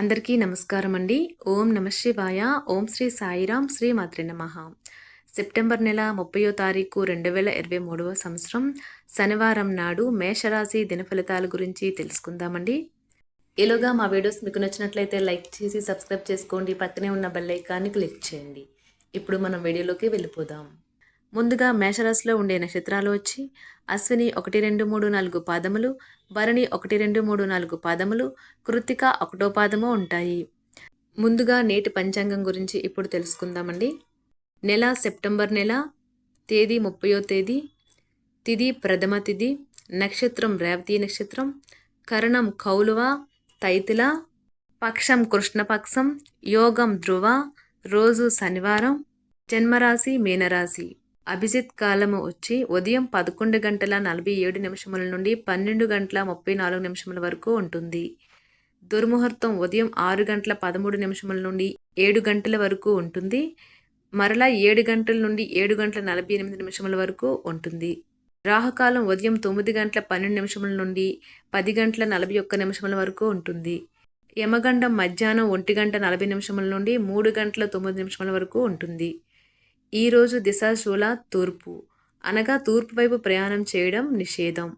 అందరికీ నమస్కారం అండి. ఓం నమః శివాయ. ఓం శ్రీ సాయిరాం. శ్రీ మాత్రే నమః. సెప్టెంబర్ నెల 30వ తారీఖు 2023వ సంవత్సరం శనివారం నాడు మేషరాశి దినఫలితాల గురించి తెలుసుకుందామండి. ఈలోగా మా వీడియోస్ మీకు నచ్చినట్లయితే లైక్ చేసి సబ్స్క్రైబ్ చేసుకోండి. పక్కనే ఉన్న బెల్ ఐకాన్ని క్లిక్ చేయండి. ఇప్పుడు మనం వీడియోలోకి వెళ్ళిపోదాం. ముందుగా మేషరాశిలో ఉండే నక్షత్రాలు వచ్చి అశ్విని 1, 2, 3, 4 పాదములు, భరణి 1, 2, 3, 4 పాదములు, కృత్తిక 1వ పాదము ఉంటాయి. ముందుగా నేటి పంచాంగం గురించి ఇప్పుడు తెలుసుకుందామండి. నెల సెప్టెంబర్ నెల, తేదీ 30వ తేదీ, తిథి ప్రథమ తిథి, నక్షత్రం రేవతి నక్షత్రం, కరణం కౌలువ తైతిల, పక్షం కృష్ణపక్షం, యోగం ధ్రువ, రోజు శనివారం, జన్మరాశి మీనరాశి. అభిజిత్ కాలము వచ్చి ఉదయం 11:47 నుండి 12:34 వరకు ఉంటుంది. దుర్ముహూర్తం ఉదయం 6:13 నుండి 7 గంటల వరకు ఉంటుంది. మరలా 7 గంటల నుండి 7:48 వరకు ఉంటుంది. రాహుకాలం ఉదయం 9:12 నుండి 10:41 వరకు ఉంటుంది. యమగండం మధ్యాహ్నం 1:40 నుండి 3:09 వరకు ఉంటుంది. ఈరోజు దిశాశూల తూర్పు, అనగా తూర్పు వైపు ప్రయాణం చేయడం నిషేధం.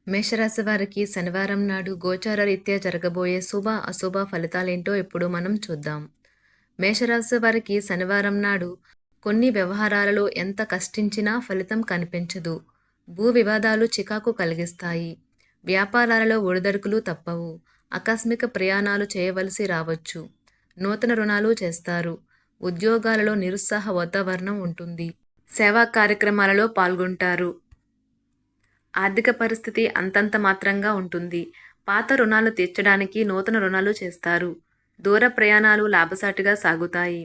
మేషరాశి వారికి శనివారం నాడు గోచార రీత్యా జరగబోయే శుభ అశుభ ఫలితాలేంటో ఇప్పుడు మనం చూద్దాం. మేషరాశి వారికి శనివారం నాడు కొన్ని వ్యవహారాలలో ఎంత కష్టించినా ఫలితం కనిపించదు. భూ వివాదాలు చికాకు కలిగిస్తాయి. వ్యాపారాలలో ఒడిదడుకులు తప్పవు. ఆకస్మిక ప్రయాణాలు చేయవలసి రావచ్చు. నూతన రుణాలు చేస్తారు. ఉద్యోగాలలో నిరుత్సాహ వాతావరణం ఉంటుంది. సేవా కార్యక్రమాలలో పాల్గొంటారు. ఆర్థిక పరిస్థితి అంతంత మాత్రంగా ఉంటుంది. పాత రుణాలు తీర్చడానికి నూతన రుణాలు చేస్తారు. దూర ప్రయాణాలు లాభసాటిగా సాగుతాయి.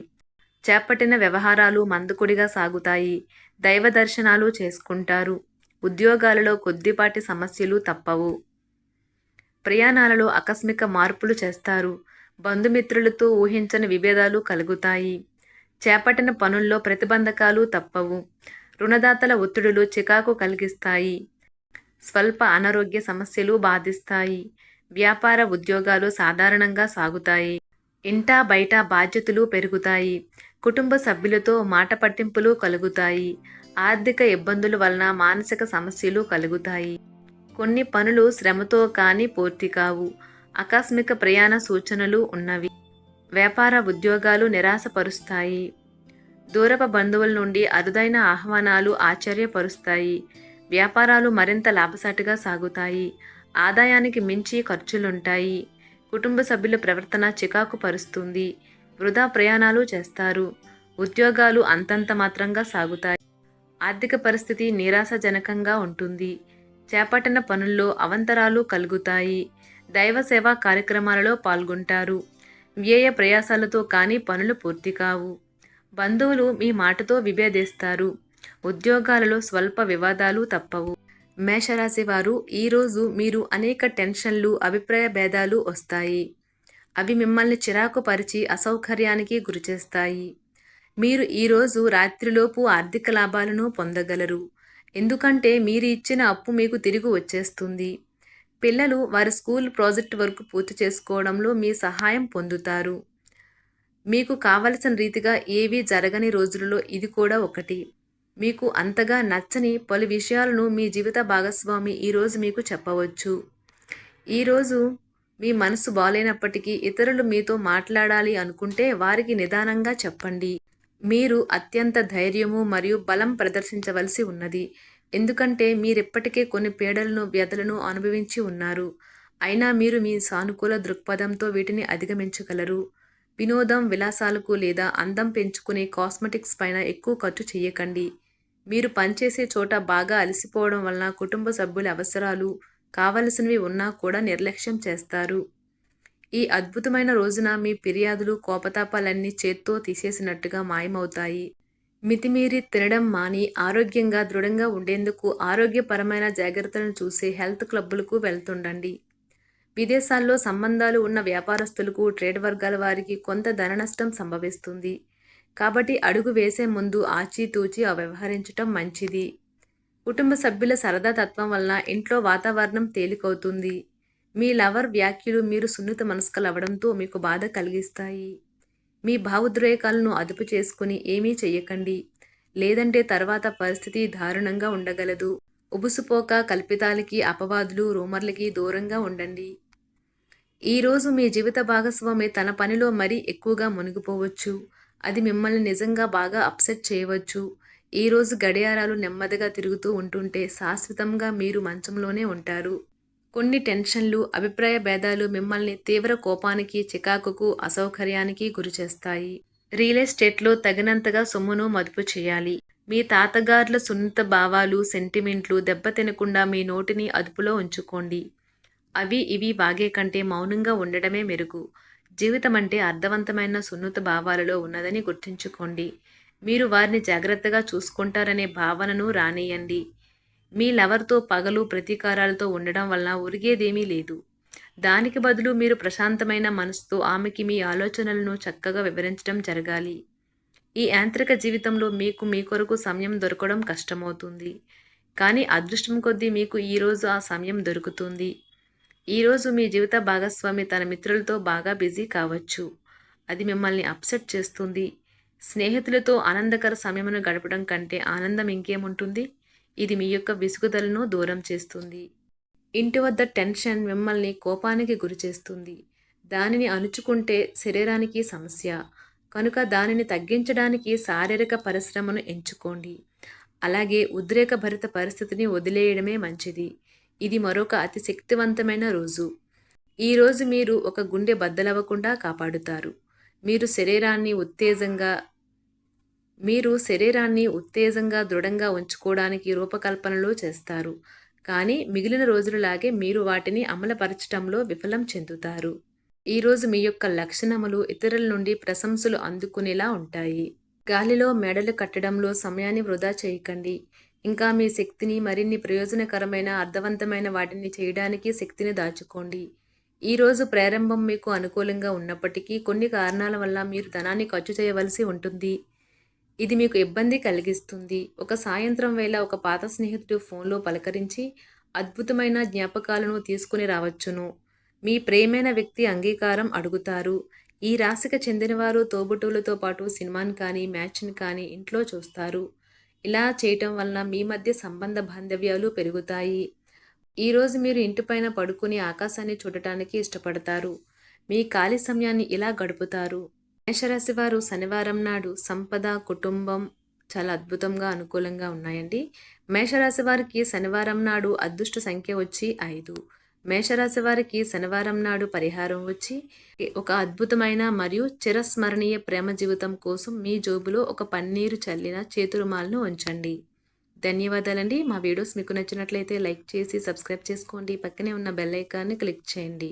చేపట్టిన వ్యవహారాలు మందకొడిగా సాగుతాయి. దైవ దర్శనాలు చేసుకుంటారు. ఉద్యోగాలలో కొద్దిపాటి సమస్యలు తప్పవు. ప్రయాణాలలో ఆకస్మిక మార్పులు చేస్తారు. బంధుమిత్రులతో ఊహించని విభేదాలు కలుగుతాయి. చేపట్టిన పనుల్లో ప్రతిబంధకాలు తప్పవు. రుణదాతల ఒత్తిడులు చికాకు కలిగిస్తాయి. స్వల్ప అనారోగ్య సమస్యలు బాధిస్తాయి. వ్యాపార ఉద్యోగాలు సాధారణంగా సాగుతాయి. ఇంటా బయట బాధ్యతలు పెరుగుతాయి. కుటుంబ సభ్యులతో మాట పట్టింపులు కలుగుతాయి. ఆర్థిక ఇబ్బందుల వలన మానసిక సమస్యలు కలుగుతాయి. కొన్ని పనులు శ్రమతో కానీ పూర్తి కావు. ఆకస్మిక ప్రయాణ సూచనలు ఉన్నవి. వ్యాపార ఉద్యోగాలు నిరాశపరుస్తాయి. దూరపు బంధువుల నుండి అరుదైన ఆహ్వానాలు ఆశ్చర్యపరుస్తాయి. వ్యాపారాలు మరింత లాభసాటిగా సాగుతాయి. ఆదాయానికి మించి ఖర్చులుంటాయి. కుటుంబ సభ్యుల ప్రవర్తన చికాకు పరుస్తుంది. వృధా ప్రయాణాలు చేస్తారు. ఉద్యోగాలు అంతంత మాత్రంగా సాగుతాయి. ఆర్థిక పరిస్థితి నిరాశజనకంగా ఉంటుంది. చేపట్టిన పనుల్లో అవంతరాలు కలుగుతాయి. దైవ సేవా కార్యక్రమాలలో పాల్గొంటారు. వ్యయ ప్రయాసాలతో కానీ పనులు పూర్తి కావు. బంధువులు మీ మాటతో విభేదిస్తారు. ఉద్యోగాలలో స్వల్ప వివాదాలు తప్పవు. మేషరాశి వారు ఈరోజు మీరు అనేక టెన్షన్లు, అభిప్రాయ భేదాలు వస్తాయి. అవి మిమ్మల్ని చిరాకు పరిచి అసౌకర్యానికి గురిచేస్తాయి. మీరు ఈరోజు రాత్రిలోపు ఆర్థిక లాభాలను పొందగలరు. ఎందుకంటే మీరు ఇచ్చిన అప్పు మీకు తిరిగి వచ్చేస్తుంది. పిల్లలు వారి స్కూల్ ప్రాజెక్ట్ వర్క్ పూర్తి చేసుకోవడంలో మీ సహాయం పొందుతారు. మీకు కావలసిన రీతిగా ఏవీ జరగని రోజులలో ఇది కూడా ఒకటి. మీకు అంతగా నచ్చని పలు విషయాలను మీ జీవిత భాగస్వామి ఈరోజు మీకు చెప్పవచ్చు. ఈరోజు మీ మనసు బాలేనప్పటికీ ఇతరులు మీతో మాట్లాడాలి అనుకుంటే వారికి నిదానంగా చెప్పండి. మీరు అత్యంత ధైర్యము మరియు బలం ప్రదర్శించవలసి ఉన్నది. ఎందుకంటే మీరిప్పటికే కొన్ని పీడలను, వ్యధలను అనుభవించి ఉన్నారు. అయినా మీరు మీ సానుకూల దృక్పథంతో వీటిని అధిగమించగలరు. వినోదం, విలాసాలకు లేదా అందం పెంచుకునే కాస్మెటిక్స్ పైన ఎక్కువ ఖర్చు చేయకండి. మీరు పనిచేసే చోట బాగా అలసిపోవడం వలన కుటుంబ సభ్యుల అవసరాలు కావలసినవి ఉన్నా కూడా నిర్లక్ష్యం చేస్తారు. ఈ అద్భుతమైన రోజున మీ ఫిర్యాదులు, కోపతాపాలన్నీ చేత్తో తీసేసినట్టుగా మాయమవుతాయి. మితిమీరి తినడం మాని ఆరోగ్యంగా దృఢంగా ఉండేందుకు ఆరోగ్యపరమైన జాగ్రత్తలను చూసే హెల్త్ క్లబ్బులకు వెళ్తుండండి. విదేశాల్లో సంబంధాలు ఉన్న వ్యాపారస్తులకు, ట్రేడ్ వర్గాల వారికి కొంత ధన నష్టం సంభవిస్తుంది. కాబట్టి అడుగు వేసే ముందు ఆచితూచి వ్యవహరించటం మంచిది. కుటుంబ సభ్యుల సరదా తత్వం వలన ఇంట్లో వాతావరణం తేలికవుతుంది. మీ లవర్ వ్యాఖ్యలు మీరు సున్నిత మనస్కులవ్వడంతో మీకు బాధ కలిగిస్తాయి. మీ భావోద్రేకాలను అదుపు చేసుకుని ఏమీ చెయ్యకండి. లేదంటే తర్వాత పరిస్థితి దారుణంగా ఉండగలదు. ఉబుసుపోక, కల్పితాలకి, అపవాదులు, రూమర్లకి దూరంగా ఉండండి. ఈరోజు మీ జీవిత భాగస్వామి తన పనిలో మరీ ఎక్కువగా మునిగిపోవచ్చు. అది మిమ్మల్ని నిజంగా బాగా అప్సెట్ చేయవచ్చు. ఈరోజు గడియారాలు నెమ్మదిగా తిరుగుతూ ఉంటుంటే శాశ్వతంగా మీరు మంచంలోనే ఉంటారు. కొన్ని టెన్షన్లు, అభిప్రాయ భేదాలు మిమ్మల్ని తీవ్ర కోపానికి, చికాకుకు, అసౌకర్యానికి గురిచేస్తాయి. రియల్ ఎస్టేట్లో తగినంతగా సొమ్మును మదుపు చేయాలి. మీ తాతగార్ల సున్నిత భావాలు, సెంటిమెంట్లు దెబ్బతినకుండా మీ నోటిని అదుపులో ఉంచుకోండి. అవి ఇవి వాగే కంటే మౌనంగా ఉండడమే మెరుగు. జీవితమంటే అర్థవంతమైన సున్నిత భావాలలో ఉన్నదని గుర్తుంచుకోండి. మీరు వారిని జాగ్రత్తగా చూసుకుంటారనే భావనను రానియ్యండి. మీ లవర్తో పగలు, ప్రతీకారాలతో ఉండడం వలన ఒరిగేదేమీ లేదు. దానికి బదులు మీరు ప్రశాంతమైన మనసుతో ఆమెకి మీ ఆలోచనలను చక్కగా వివరించడం జరగాలి. ఈ యాంత్రిక జీవితంలో మీకు మీ కొరకు సమయం దొరకడం కష్టమవుతుంది. కానీ అదృష్టం కొద్దీ మీకు ఈరోజు ఆ సమయం దొరుకుతుంది. ఈరోజు మీ జీవిత భాగస్వామి తన మిత్రులతో బాగా బిజీ కావచ్చు. అది మిమ్మల్ని అప్సెట్ చేస్తుంది. స్నేహితులతో ఆనందకర సమయమును గడపడం కంటే ఆనందం ఇంకేముంటుంది? ఇది మీ యొక్క విసుగుదలను దూరం చేస్తుంది. ఇంటి వద్ద టెన్షన్ మిమ్మల్ని కోపానికి గురిచేస్తుంది. దానిని అణుచుకుంటే శరీరానికి సమస్య. కనుక దానిని తగ్గించడానికి శారీరక పరిశ్రమను ఎంచుకోండి. అలాగే ఉద్రేకభరిత పరిస్థితిని వదిలేయడమే మంచిది. ఇది మరొక అతి శక్తివంతమైన రోజు. ఈరోజు మీరు ఒక గుండె బద్దలవ్వకుండా కాపాడుతారు. మీరు శరీరాన్ని ఉత్తేజంగా దృఢంగా ఉంచుకోవడానికి రూపకల్పనలు చేస్తారు. కానీ మిగిలిన రోజులలాగే మీరు వాటిని అమలుపరచటంలో విఫలం చెందుతారు. ఈరోజు మీ యొక్క లక్షణములు ఇతరుల నుండి ప్రశంసలు అందుకునేలా ఉంటాయి. గాలిలో మెడలు కట్టడంలో సమయాన్ని వృధా చేయకండి. ఇంకా మీ శక్తిని మరిన్ని ప్రయోజనకరమైన, అర్థవంతమైన వాటిని చేయడానికి శక్తిని దాచుకోండి. ఈరోజు ప్రారంభం మీకు అనుకూలంగా ఉన్నప్పటికీ కొన్ని కారణాల వల్ల మీరు ధనాన్ని ఖర్చు చేయవలసి ఉంటుంది. ఇది మీకు ఇబ్బంది కలిగిస్తుంది. ఒక సాయంత్రం వేళ ఒక పాత స్నేహితుడు ఫోన్లో పలకరించి అద్భుతమైన జ్ఞాపకాలను తీసుకుని రావచ్చును. మీ ప్రియమైన వ్యక్తి అంగీకారం అడుగుతారు. ఈ రాశికి చెందినవారు తోబుట్టువులతో పాటు సినిమాని కానీ, మ్యాచ్ని కానీ ఇంట్లో చూస్తారు. ఇలా చేయటం వలన మీ మధ్య సంబంధ బాంధవ్యాలు పెరుగుతాయి. ఈరోజు మీరు ఇంటిపైన పడుకుని ఆకాశాన్ని చూడటానికి ఇష్టపడతారు. మీ ఖాళీ సమయాన్ని ఇలా గడుపుతారు. మేషరాశి వారు శనివారం నాడు సంపద, కుటుంబం చాలా అద్భుతంగా అనుకూలంగా ఉన్నాయండి. మేషరాశి వారికి శనివారం నాడు అదృష్ట సంఖ్య వచ్చి 5. మేషరాశి వారికి శనివారం నాడు పరిహారం వచ్చి ఒక అద్భుతమైన మరియు చిరస్మరణీయ ప్రేమ జీవితం కోసం మీ జోబులో ఒక పన్నీరు చల్లిన చేతురుమాలను ఉంచండి. ధన్యవాదాలండి. మా వీడియోస్ మీకు నచ్చినట్లయితే లైక్ చేసి సబ్స్క్రైబ్ చేసుకోండి. పక్కనే ఉన్న బెల్ ఐకాన్ని క్లిక్ చేయండి.